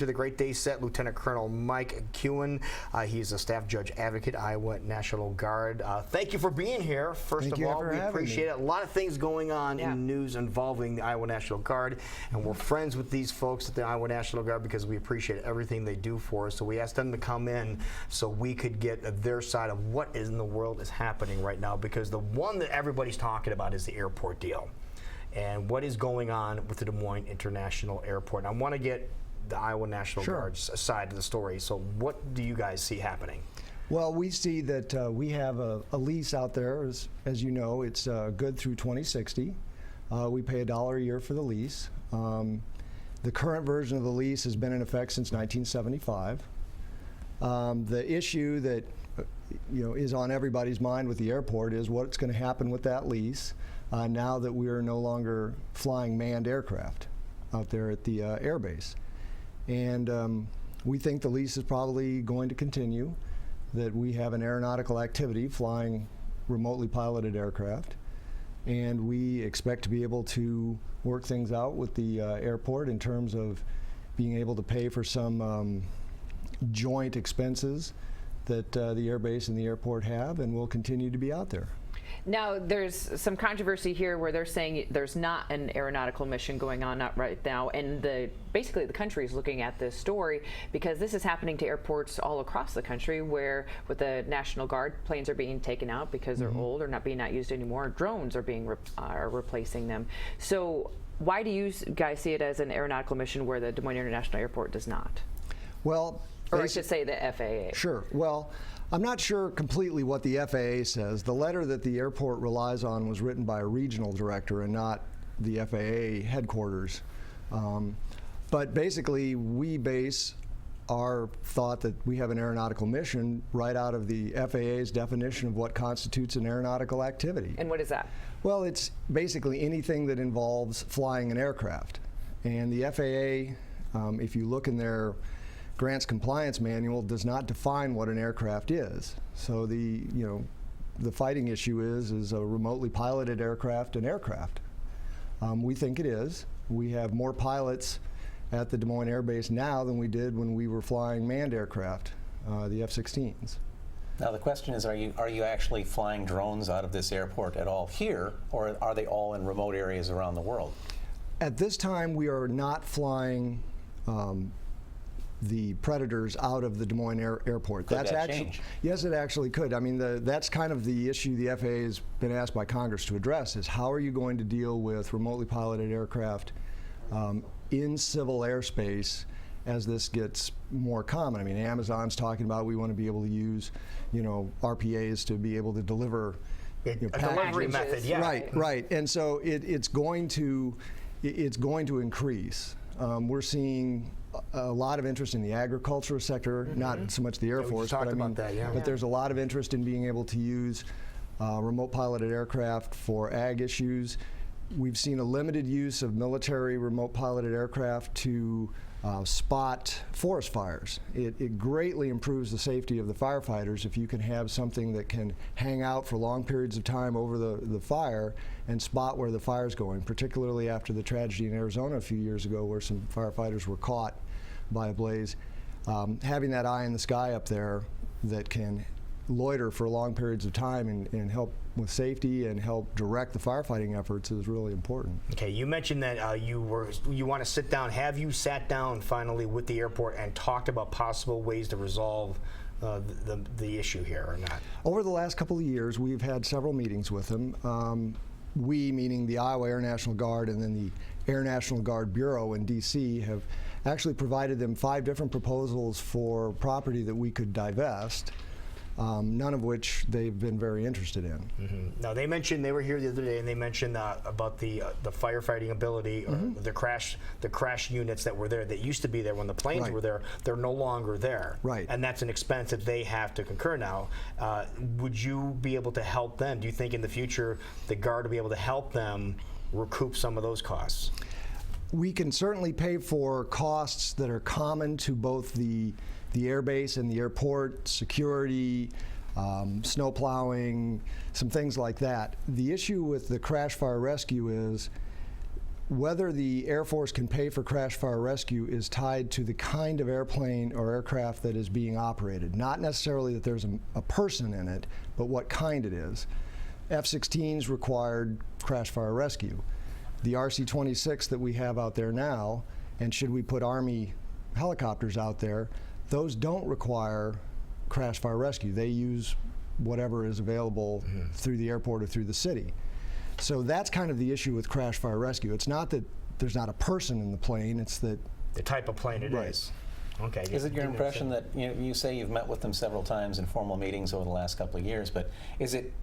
To the great day set, Lieutenant Colonel Mike Kuehn. He's a staff judge advocate, Iowa National Guard. Thank you for being here. First of all, we appreciate it. A lot of things going on in news involving the Iowa National Guard, and we're friends with these folks at the Iowa National Guard because we appreciate everything they do for us. So we asked them to come in so we could get their side of what in the world is happening right now, because the one that everybody's talking about is the airport deal and what is going on with the Des Moines International Airport. And I want to get the Iowa National Guard's side of the story. So what do you guys see happening? Well, we see that we have a lease out there. As you know, it's good through 2060. We pay $1 a year for the lease. The current version of the lease has been in effect since 1975. The issue that is on everybody's mind with the airport is what's going to happen with that lease now that we are no longer flying manned aircraft out there at the airbase. And we think the lease is probably going to continue, that we have an aeronautical activity flying remotely piloted aircraft, and we expect to be able to work things out with the airport in terms of being able to pay for some joint expenses that the airbase and the airport have, and we'll continue to be out there. Now, there's some controversy here where they're saying there's not an aeronautical mission going on right now, and basically the country is looking at this story because this is happening to airports all across the country where with the National Guard, planes are being taken out because they're old or not used anymore. Drones are being replacing them. So why do you guys see it as an aeronautical mission where the Des Moines International Airport does not? Well, or I should say the FAA. Sure. Well, I'm not sure completely what the FAA says. The letter that the airport relies on was written by a regional director and not the FAA headquarters. But basically, we base our thought that we have an aeronautical mission right out of the FAA's definition of what constitutes an aeronautical activity. And what is that? Well, it's basically anything that involves flying an aircraft. And the FAA, if you look in their Grants Compliance Manual, does not define what an aircraft is. So the fighting issue is a remotely piloted aircraft an aircraft? We think it is. We have more pilots at the Des Moines Air Base now than we did when we were flying manned aircraft, the F-16s. Now the question is, are you actually flying drones out of this airport at all here, or are they all in remote areas around the world? At this time, we are not flying the Predators out of the Des Moines Airport. Could that change? Yes, it actually could. I mean, that's kind of the issue the FAA has been asked by Congress to address, is how are you going to deal with remotely piloted aircraft in civil airspace as this gets more common. I mean, Amazon's talking about we want to be able to use, RPAs to be able to deliver a delivery method, yeah. Right. And so it's going to increase. We're seeing a lot of interest in the agricultural sector, not so much the Air Force, but there's a lot of interest in being able to use remote piloted aircraft for ag issues. We've seen a limited use of military remote piloted aircraft to spot forest fires. It greatly improves the safety of the firefighters if you can have something that can hang out for long periods of time over the fire and spot where the fire's going, particularly after the tragedy in Arizona a few years ago where some firefighters were caught by a blaze. Having that eye in the sky up there that can loiter for long periods of time and help with safety and help direct the firefighting efforts is really important. Okay, you mentioned that you want to sit down. Have you sat down finally with the airport and talked about possible ways to resolve the issue here or not? Over the last couple of years, we've had several meetings with them. We, meaning the Iowa Air National Guard and then the Air National Guard Bureau in D.C., have actually provided them 5 different proposals for property that we could divest. None of which they've been very interested in. Now they mentioned, they were here the other day, and they mentioned about the firefighting ability, or the crash units that were there, that used to be there when the planes were there. They're no longer there, and that's an expense that they have to concur now. Would you be able to help them? Do you think in the future the Guard will be able to help them recoup some of those costs? We can certainly pay for costs that are common to both the airbase and the airport, security, snow plowing, some things like that. The issue with the crash fire rescue is whether the Air Force can pay for crash fire rescue is tied to the kind of airplane or aircraft that is being operated. Not necessarily that there's a person in it, but what kind it is. F-16s required crash fire rescue. The RC-26 that we have out there now, and should we put Army helicopters out there, those don't require crash fire rescue. They use whatever is available through the airport or through the city. So that's kind of the issue with crash fire rescue. It's not that there's not a person in the plane, it's that the type of plane it is. Okay. Is it your impression that you say you've met with them several times in formal meetings over the last couple of years, but is it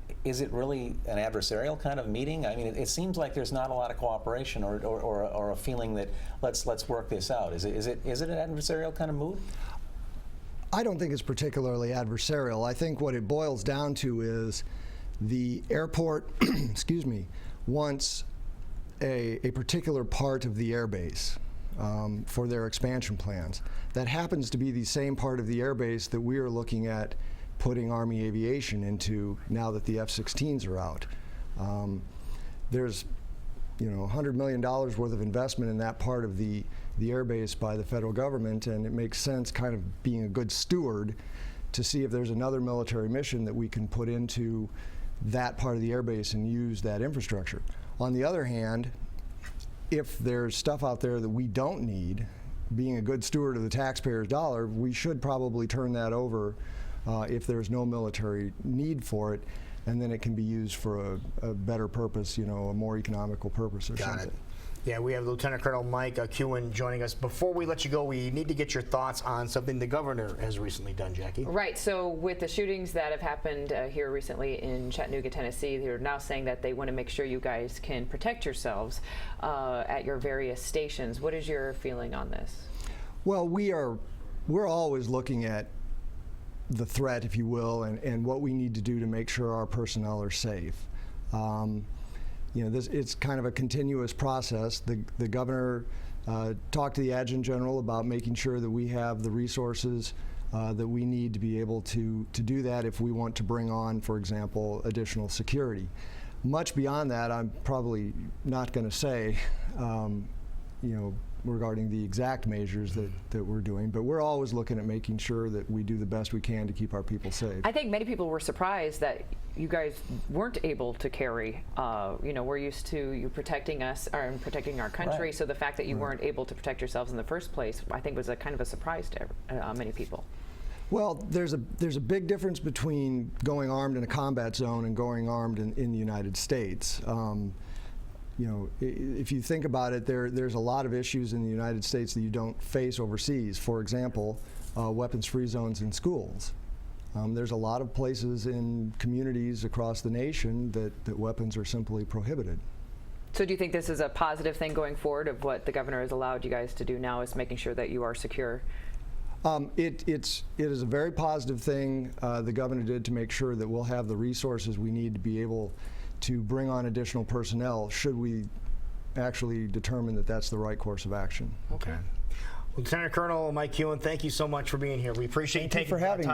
really an adversarial kind of meeting? I mean, it seems like there's not a lot of cooperation or a feeling that let's work this out. Is it an adversarial kind of mood? I don't think it's particularly adversarial. I think what it boils down to is the airport, excuse me, wants a particular part of the airbase for their expansion plans. That happens to be the same part of the airbase that we are looking at putting Army aviation into now that the F-16s are out. There's $100 million worth of investment in that part of the airbase by the federal government, and it makes sense, kind of being a good steward, to see if there's another military mission that we can put into that part of the airbase and use that infrastructure. On the other hand, if there's stuff out there that we don't need, being a good steward of the taxpayer's dollar, we should probably turn that over if there's no military need for it, and then it can be used for a better purpose, a more economical purpose or something. Got it. Yeah, we have Lieutenant Colonel Mike Kuehn joining us. Before we let you go, we need to get your thoughts on something the governor has recently done, Jackie. Right, so with the shootings that have happened here recently in Chattanooga, Tennessee, they're now saying that they want to make sure you guys can protect yourselves at your various stations. What is your feeling on this? Well, we're always looking at the threat, if you will, and what we need to do to make sure our personnel are safe. It's kind of a continuous process. The governor talked to the Adjutant General about making sure that we have the resources that we need to be able to do that if we want to bring on, for example, additional security. Much beyond that, I'm probably not going to say, regarding the exact measures that we're doing, but we're always looking at making sure that we do the best we can to keep our people safe. I think many people were surprised that you guys weren't able to carry, we're used to you protecting us and protecting our country, right. So the fact that you weren't able to protect yourselves in the first place, I think was a kind of a surprise to many people. Well, there's a big difference between going armed in a combat zone and going armed in the United States. If you think about it, there's a lot of issues in the United States that you don't face overseas. For example, weapons-free zones in schools. There's a lot of places in communities across the nation that weapons are simply prohibited. So do you think this is a positive thing going forward of what the governor has allowed you guys to do now, is making sure that you are secure? It is a very positive thing the governor did to make sure that we'll have the resources we need to be able to bring on additional personnel should we actually determine that that's the right course of action. Okay. Lieutenant Colonel Mike Kuehn, thank you so much for being here. We appreciate you taking the time.